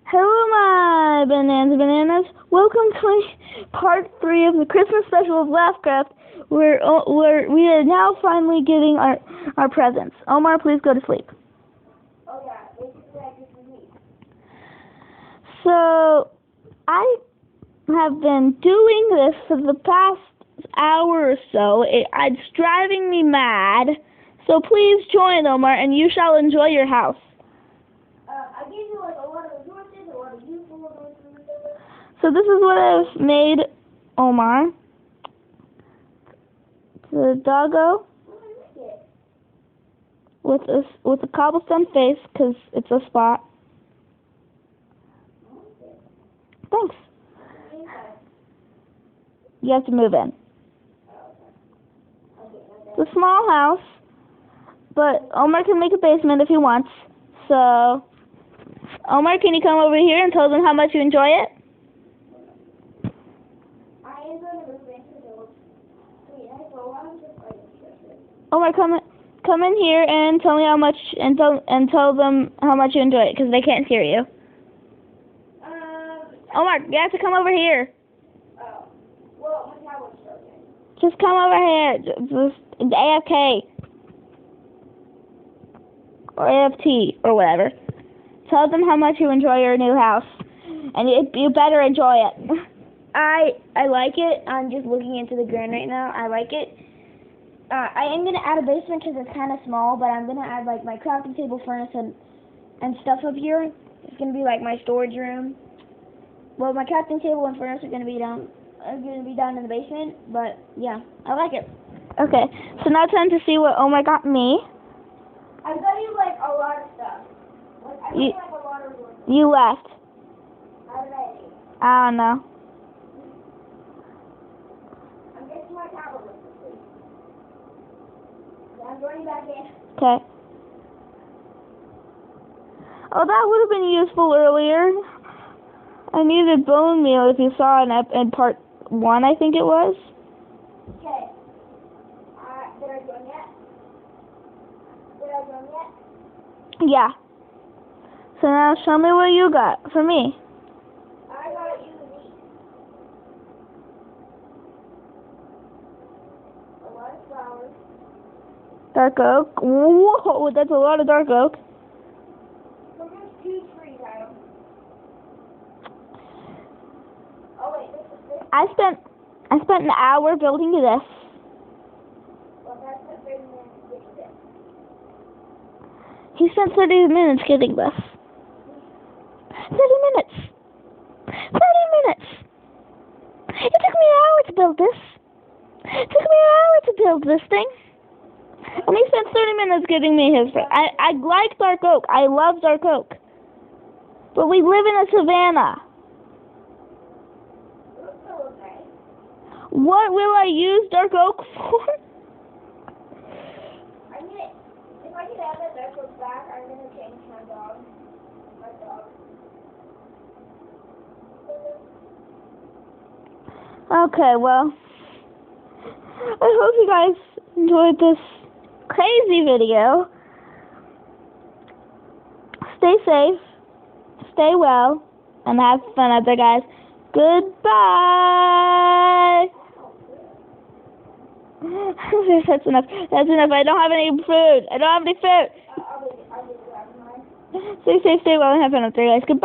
Hello, my bananas. Welcome to part 3 of the Christmas special of Laughcraft, where we are now finally getting our presents. Omar, please go to sleep. Oh yeah, basically I just need. So, I have been doing this for the past hour or so. It's driving me mad. So please join, Omar, and you shall enjoy your house. I gave you like a lot of resources, a lot of useful resources. So this is what I've made, Omar. The doggo with a cobblestone face, because it's a spot. Thanks. You have to move in. It's a small house, but Omar can make a basement if he wants. So, Omar, can you come over here and tell them how much you enjoy it? I am going to move into the Omar, come in here and tell me how much, and tell them how much you enjoy it, because they can't hear you. Omar, you have to come over here. Oh. Well, my tablet's broken. Just come over here. Just AFK. Or AFT, or whatever. Tell them how much you enjoy your new house. And you better enjoy it. I like it. I'm just looking into the ground right now. I like it. I am going to add a basement because it's kind of small, but I'm going to add like my crafting table, furnace, and stuff up here. It's going to be like my storage room. Well, my crafting table and furnace are going to be down in the basement, but yeah, I like it. Okay, so now time to see what Omar got me. I got you like a lot of stuff. Like, I got you like a lot of resources. You left. How did I do? I don't know. I'm getting my tablet with me, please. Yeah, I'm joining back in. Okay. Oh, that would have been useful earlier. I needed bone meal if you saw in part 1, I think it was. Okay. Did I join yet? Yeah. So now show me what you got for me. I got you these. A lot of flowers. Dark oak. Whoa, that's a lot of dark oak. So there's 2 trees, Adam. Oh wait, this. I spent an hour building this. Well, that's the 30 minutes getting this. He spent 30 minutes getting this. 30 minutes. 30 minutes. It took me an hour to build this. It took me an hour to build this thing. And he spent 30 minutes getting me his. I like dark oak. I love dark oak. But we live in a savanna. Okay. What will I use dark oak for? If I can add that dark oak back, I'm gonna change my dog. Okay, well, I hope you guys enjoyed this crazy video. Stay safe, stay well, and have fun out there, guys. Goodbye. That's enough. That's enough. I don't have any food. I'll be Stay safe, stay well, and have fun out there, guys. Goodbye.